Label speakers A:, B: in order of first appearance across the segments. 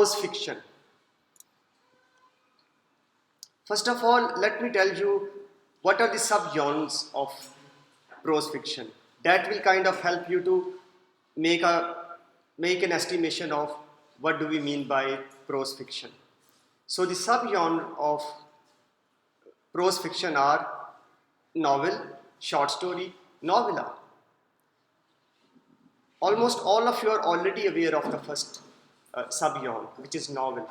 A: prose fiction. First of all, let me tell you what are the subgenres of prose fiction. That will kind of help you to make an estimation of what do we mean by prose fiction. So the subgenre of prose fiction are novel, short story, novella. Almost all of you are already aware of the first subgenre, which is novel.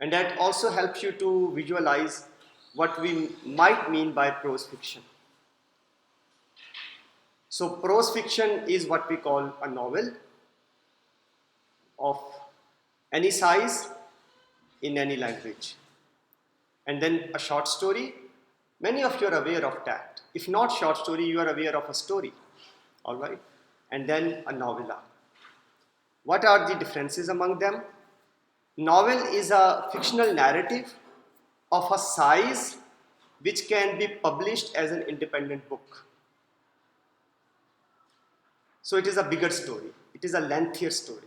A: And that also helps you to visualize what we might mean by prose fiction. So prose fiction is what we call a novel of any size in any language. And then a short story, many of you are aware of that. If not short story, you are aware of a story, all right? And then a novella. What are the differences among them? Novel is a fictional narrative of a size which can be published as an independent book. So it is a bigger story. It is a lengthier story.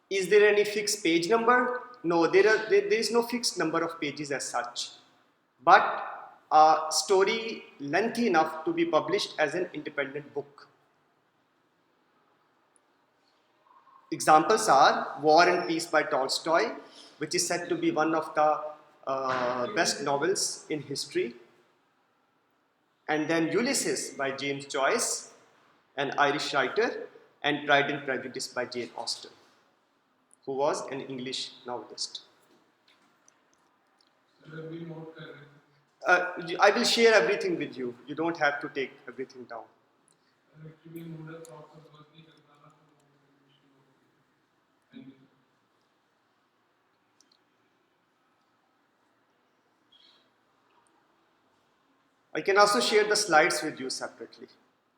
A: Is there any fixed page number? No, there is no fixed number of pages as such. But a story lengthy enough to be published as an independent book. Examples are War and Peace by Tolstoy, which is said to be one of the best novels in history. And then Ulysses by James Joyce, an Irish writer, and Pride and Prejudice by Jane Austen, who was an English novelist. I will share everything with you. You don't have to take everything down. I can also share the slides with you separately,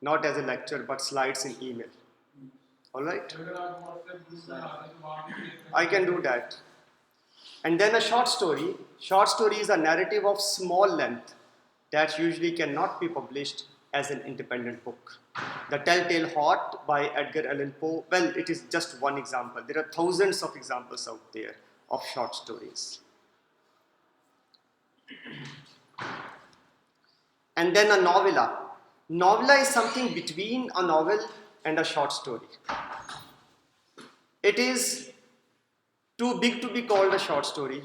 A: not as a lecture, but slides in email. All right? I can do that. And then a short story. Short story is a narrative of small length that usually cannot be published as an independent book. The Telltale Heart by Edgar Allan Poe, well, it is just one example. There are thousands of examples out there of short stories. And then a novella. Novella is something between a novel and a short story. It is too big to be called a short story,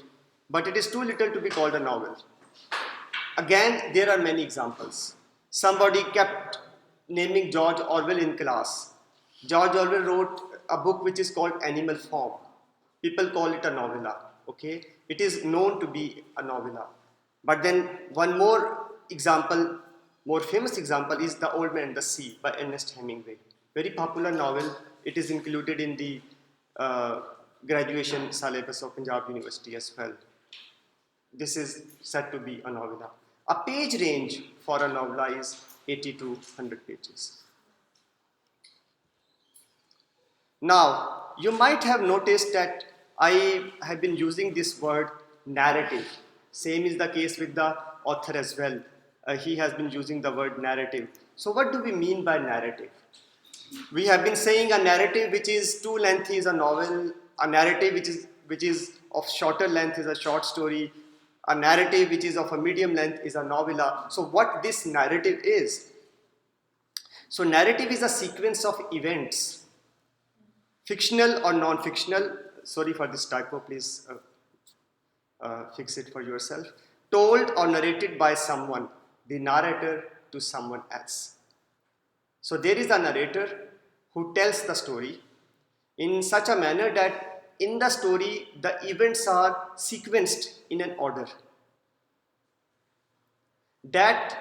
A: but it is too little to be called a novel. Again, there are many examples. Somebody kept naming George Orwell in class. George Orwell wrote a book which is called Animal Farm. People call it a novella, okay? It is known to be a novella. But then one more example, more famous example is The Old Man and the Sea by Ernest Hemingway. Very popular novel. It is included in the graduation syllabus of Punjab University as well. This is said to be a novella. A page range for a novella is 80 to 100 pages. Now, you might have noticed that I have been using this word narrative. Same is the case with the author as well. He has been using the word narrative. So what do we mean by narrative? We have been saying a narrative which is too lengthy is a novel, a narrative which is of shorter length is a short story, a narrative which is of a medium length is a novella. So what this narrative is? So narrative is a sequence of events, fictional or non-fictional. Sorry for this typo, please fix it for yourself. Told or narrated by someone, the narrator to someone else. So there is a narrator who tells the story in such a manner that in the story the events are sequenced in an order. That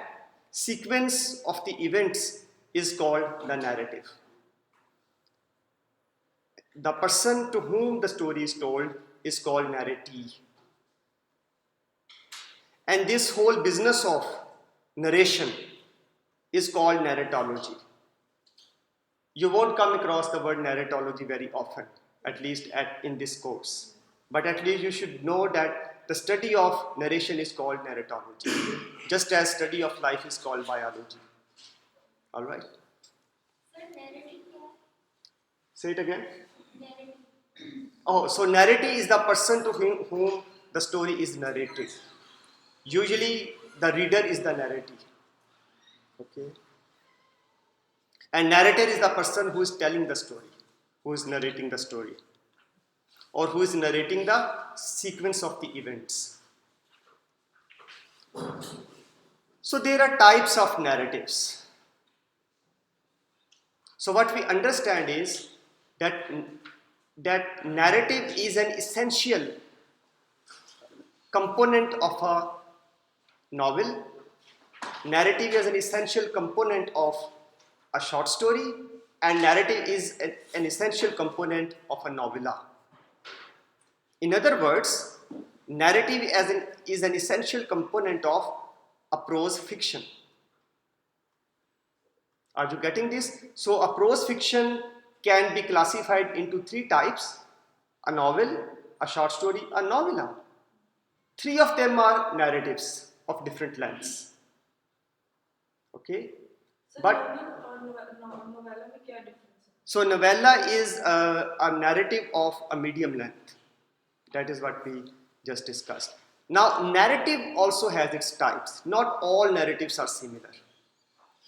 A: sequence of the events is called the narrative. The person to whom the story is told is called narratee. And this whole business of narration is called narratology. You won't come across the word narratology very often, at least in this course. But at least you should know that the study of narration is called narratology, just as study of life is called biology. All right?
B: Sir, narrative.
A: Say it again.
B: Narrative.
A: Oh, so narrative is the person to whom the story is narrated. Usually, the reader is the narrative. Okay. And narrator is the person who is telling the story, who is narrating the story, or who is narrating the sequence of the events. So there are types of narratives. So what we understand is that, that narrative is an essential component of a novel. Narrative is an essential component of a short story, and narrative is an essential component of a novella. In other words, narrative is an essential component of a prose fiction. Are you getting this? So a prose fiction can be classified into three types: a novel, a short story, a novella. Three of them are narratives of different lengths. Okay?
B: So
A: but
B: novella में क्या difference है?
A: So novella is a narrative of a medium length. That is what we just discussed. Now, narrative also has its types. Not all narratives are similar.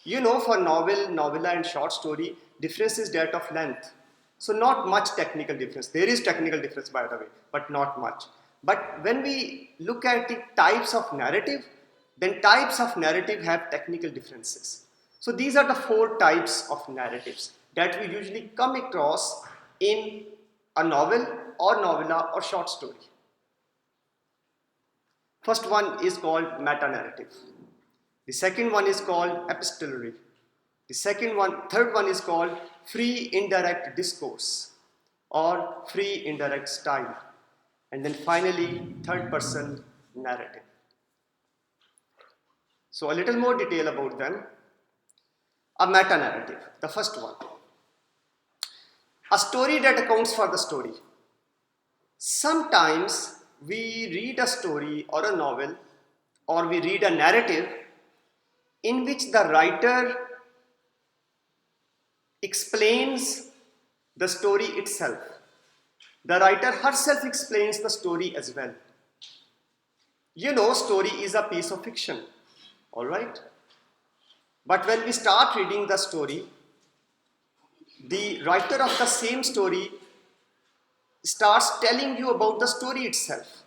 A: You know, for novel, novella, and short story, difference is that of length. So not much technical difference. There is technical difference, by the way, but not much. But when we look at the types of narrative, then types of narrative have technical differences. So these are the four types of narratives that we usually come across in a novel or novella or short story. First one is called meta-narrative. The second one is called epistolary. Third one is called free indirect discourse or free indirect style. And then finally, third person narrative. So a little more detail about them. A meta-narrative, the first one. A story that accounts for the story. Sometimes we read a story or a novel, or we read a narrative in which the writer explains the story itself. The writer herself explains the story as well. You know, story is a piece of fiction, all right? But when we start reading the story, the writer of the same story starts telling you about the story itself.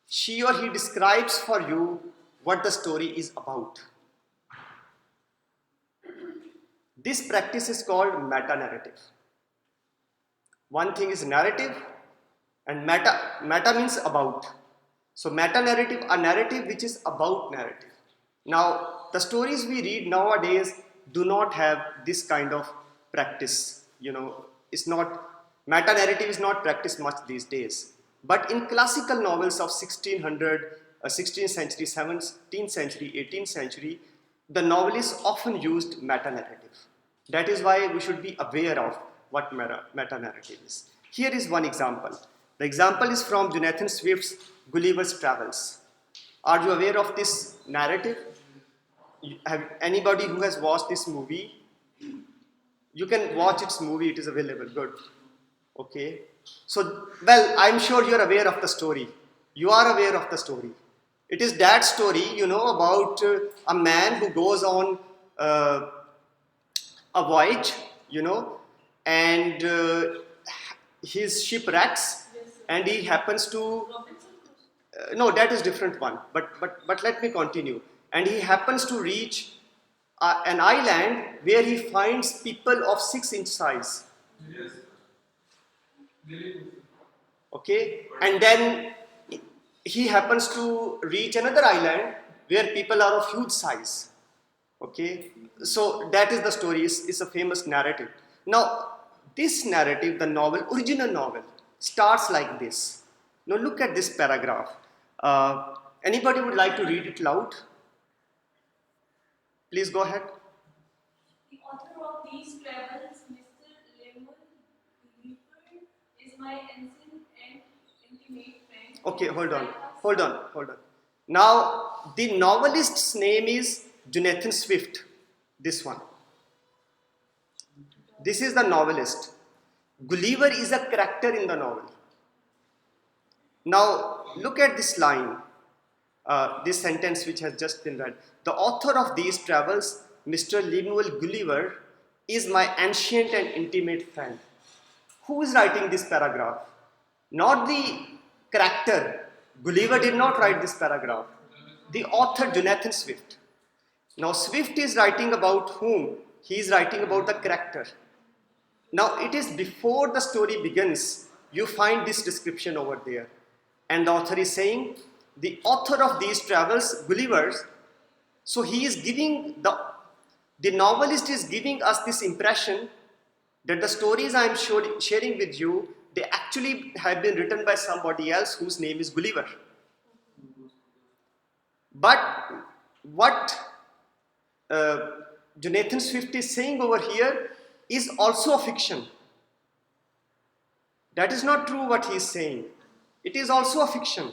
A: She or he describes for you what the story is about. This practice is called meta-narrative. One thing is narrative, and meta means about. So meta-narrative, a narrative which is about narrative. Now, the stories we read nowadays do not have this kind of practice. You know, it's not, meta-narrative is not practiced much these days. But in classical novels of 1600, 16th century, 17th century, 18th century, the novelists often used meta-narrative. That is why we should be aware of what meta-narrative is. Here is one example. The example is from Jonathan Swift's Gulliver's Travels. Are you aware of this narrative? Have anybody who has watched this movie? You can watch its movie, it is available. Good. Okay. So, well, I'm sure you're aware of the story. You are aware of the story. It is that story, you know, about a man who goes on a voyage, you know, and his ship wrecks, and he happens to no, that is different one. But let me continue. And he happens to reach an island where he finds people of 6-inch size.
C: Yes.
A: Okay, and then he happens to reach another island where people are of huge size. Okay, so that is the story. It's a famous narrative. Now, this narrative, the novel, original novel, starts like this. Now look at this paragraph. Anybody would like to read it loud? Please go ahead.
B: The author of these travels, Mr. Lemuel Clifford, is my ancient and intimate friend.
A: Okay, hold on. Now, the novelist's name is Jonathan Swift. This one. This is the novelist. Gulliver is a character in the novel. Now, look at this line, this sentence which has just been read. The author of these travels, Mr. Lemuel Gulliver, is my ancient and intimate friend. Who is writing this paragraph? Not the character. Gulliver did not write this paragraph. The author, Jonathan Swift. Now, Swift is writing about whom? He is writing about the character. Now, it is before the story begins, you find this description over there. And the author is saying, the author of these travels, Gulliver's, so he is giving, the novelist is giving us this impression that the stories I am sharing with you, they actually have been written by somebody else whose name is Gulliver. But what Jonathan Swift is saying over here is also a fiction. That is not true what he is saying. It is also a fiction.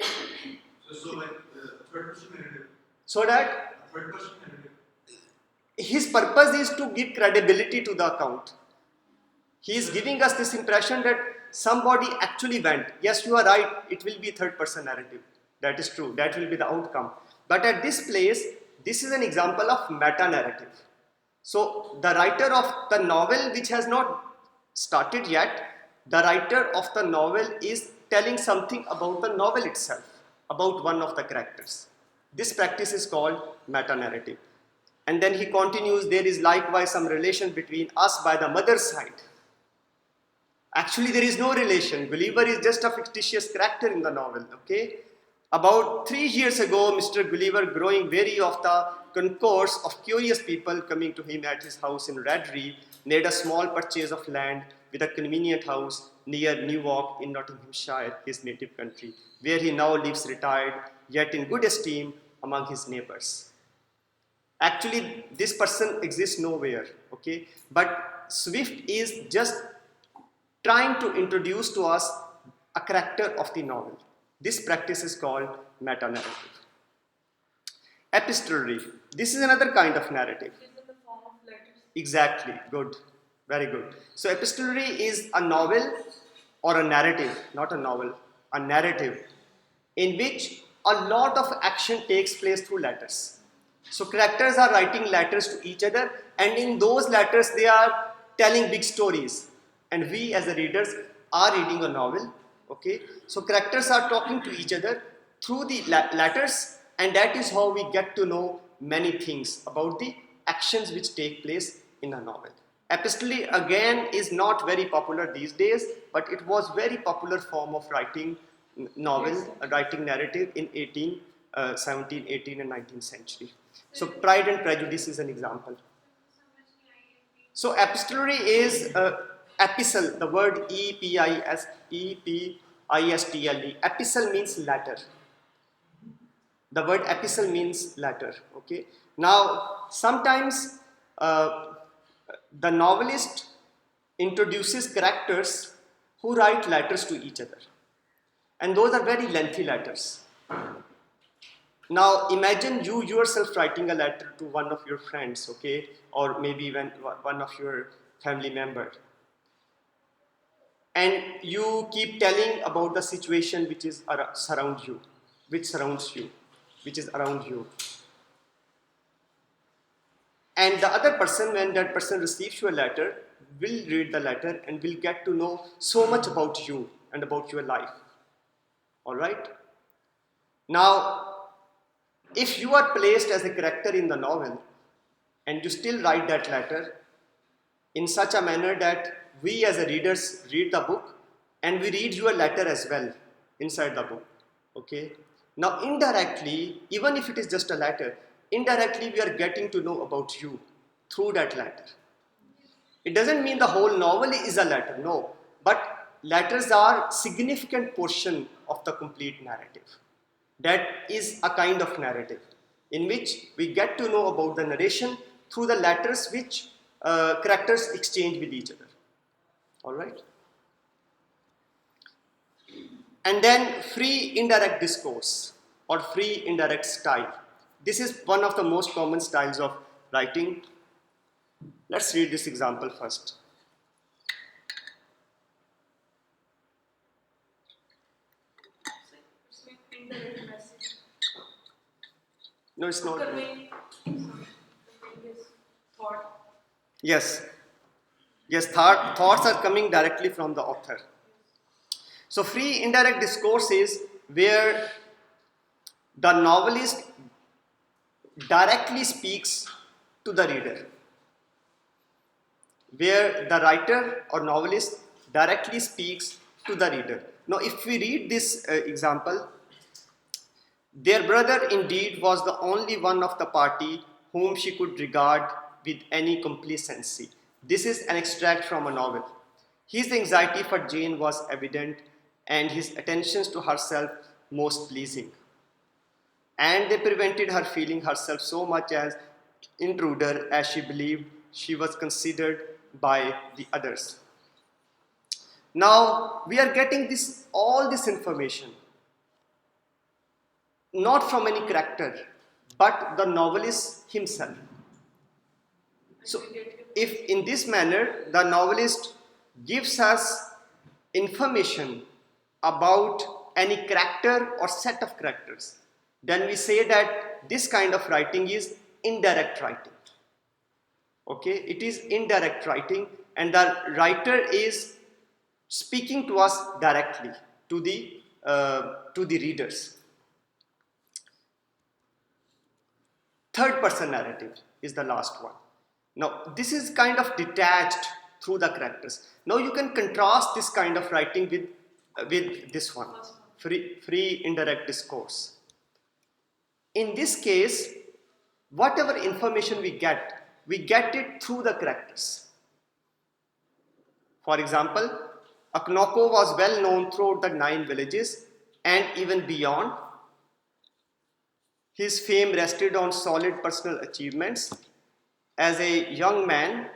C: So like third person narrative.
A: So that
C: Third person narrative.
A: his purpose is to give credibility to the account. He is giving us this impression that somebody actually went. Yes, you are right, it will be third person narrative. That is true, that will be the outcome. But at this place, this is an example of meta narrative. So the writer of the novel, which has not started yet, the writer of the novel is telling something about the novel itself, about one of the characters. This practice is called meta narrative. And then he continues, there is likewise some relation between us by the mother's side. Actually, there is no relation. Gulliver is just a fictitious character in the novel, okay? About 3 years ago, Mr. Gulliver, growing weary of the concourse of curious people coming to him at his house in Radbury, made a small purchase of land with a convenient house near Newark in Nottinghamshire, his native country, where he now lives retired, yet in good esteem among his neighbors. Actually, this person exists nowhere, okay? But Swift is just trying to introduce to us a character of the novel. This practice is called meta-narrative. Epistolary. This is another kind of narrative.
B: It is in the form of letters.
A: Exactly. Good. Very good. So epistolary is a novel or a narrative, not a novel, a narrative in which a lot of action takes place through letters. So characters are writing letters to each other, and in those letters they are telling big stories. And we as the readers are reading a novel. Okay, so characters are talking to each other through the letters, and that is how we get to know many things about the actions which take place in a novel. Epistolary again is not very popular these days, but it was very popular form of writing novel, writing narrative in 17, 18 and 19th century. So Pride and Prejudice is an example. So epistolary is epistle, the word E-P-I-S-T-L-E. Epistle means letter. The word epistle means letter. Okay. Now, sometimes the novelist introduces characters who write letters to each other. And those are very lengthy letters. Now, imagine you yourself writing a letter to one of your friends, okay, or maybe even one of your family members. And you keep telling about the situation which is surrounds you, which is around you. And the other person, when that person receives your letter, will read the letter and will get to know so much about you and about your life. All right? Now, if you are placed as a character in the novel and you still write that letter in such a manner that we as a readers read the book and we read your letter as well inside the book, okay? Now indirectly, even if it is just a letter, indirectly we are getting to know about you through that letter. It doesn't mean the whole novel is a letter, no, but letters are significant portion of the complete narrative. That is a kind of narrative in which we get to know about the narration through the letters which characters exchange with each other. All right? And then free indirect discourse or free indirect style. This is one of the most common styles of writing. Let's read this example first.
B: So it indirect message.
A: No, it's not.
B: Conveying this thought.
A: Yes. Yes, thoughts are coming directly from the author. So free indirect discourse is where the novelist directly speaks to the reader, where the writer or novelist directly speaks to the reader. Now, if we read this example, their brother indeed was the only one of the party whom she could regard with any complacency. This is an extract from a novel. His anxiety for Jane was evident, and his attentions to herself most pleasing. And they prevented her feeling herself so much as intruder as she believed she was considered by the others. Now we are getting all this information not from any character but the novelist himself. So if in this manner the novelist gives us information about any character or set of characters, then we say that this kind of writing is indirect writing. Okay, it is indirect writing, and the writer is speaking to us directly to the readers. Third person narrative is the last one. Now this is kind of detached through the characters. Now you can contrast this kind of writing with this one, free indirect discourse. In this case, whatever information we get it through the characters. For example, Aknoko was well known throughout the 9 villages and even beyond. His fame rested on solid personal achievements. As a young man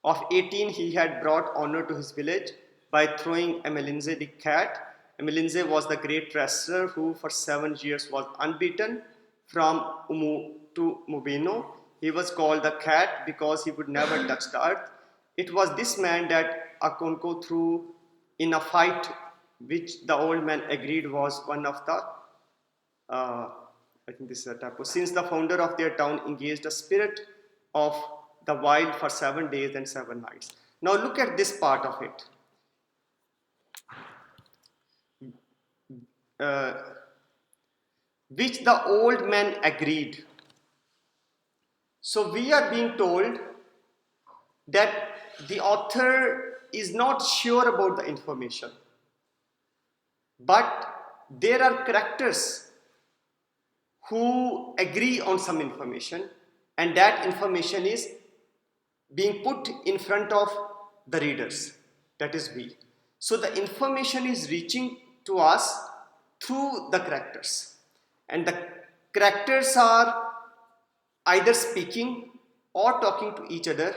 A: of 18, he had brought honor to his village by throwing Emelinze the cat. Emelinze was the great wrestler who for 7 years was unbeaten from Umu to Mubino. He was called the cat because he would never touch the earth. It was this man that Akonko threw in a fight which the old man agreed was one of the I think this is a typo. Since the founder of their town engaged the spirit of the wild for 7 days and 7 nights. Now look at this part of it. Which the old man agreed. So we are being told that the author is not sure about the information, but there are characters who agree on some information, and that information is being put in front of the readers, that is we. So the information is reaching to us through the characters, and the characters are either speaking or talking to each other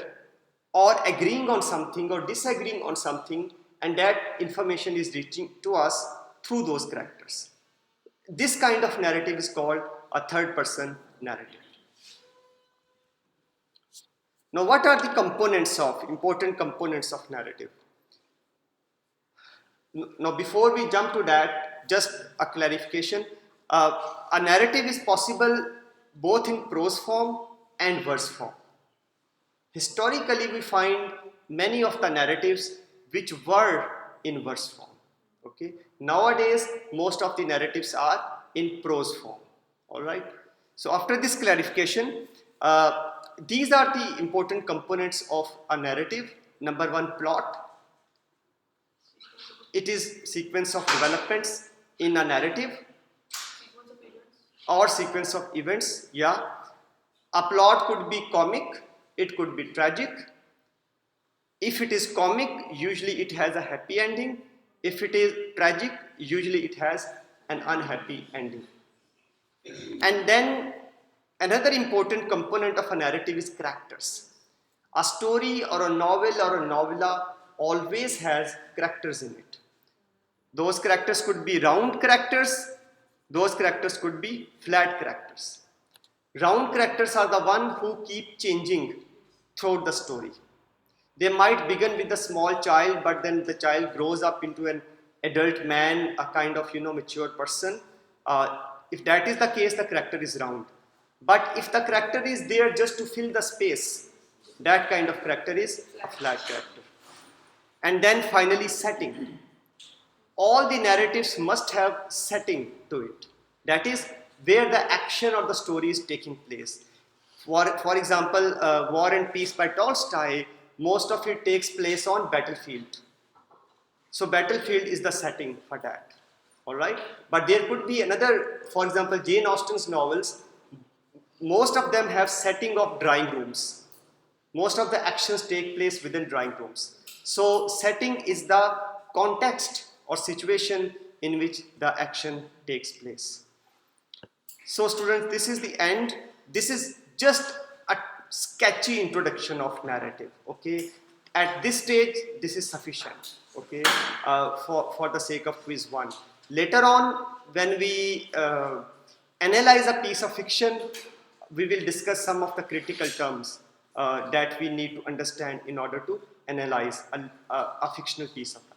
A: or agreeing on something or disagreeing on something, and that information is reaching to us through those characters. This kind of narrative is called a third person narrative. Now what are the important components of narrative? Now before we jump to that, just a clarification. A narrative is possible both in prose form and verse form. Historically, we find many of the narratives which were in verse form. Okay. Nowadays, most of the narratives are in prose form. All right. So after this clarification, these are the important components of a narrative. Number 1, plot. It is sequence of developments in a narrative or sequence of events. Yeah. A plot could be comic, it could be tragic. If it is comic, usually it has a happy ending. If it is tragic, usually it has an unhappy ending. And then another important component of a narrative is characters. A story or a novel or a novella always has characters in it. Those characters could be round characters, those characters could be flat characters. Round characters are the one who keep changing throughout the story. They might begin with a small child, but then the child grows up into an adult man, a kind of mature person. If that is the case, the character is round. But if the character is there just to fill the space, that kind of character is a flat character. And then finally, setting. All the narratives must have setting to it. That is where the action or the story is taking place. For example, War and Peace by Tolstoy, most of it takes place on battlefield. So battlefield is the setting for that. All right, but there could be another. For example, Jane Austen's novels, most of them have setting of drawing rooms. Most of the actions take place within drawing rooms. So setting is the context or situation in which the action takes place. So students, this is the end. This is just a sketchy introduction of narrative. Okay, at this stage, this is sufficient. Okay, for the sake of quiz 1. Later on, when we analyze a piece of fiction, we will discuss some of the critical terms that we need to understand in order to analyze a fictional piece of fiction.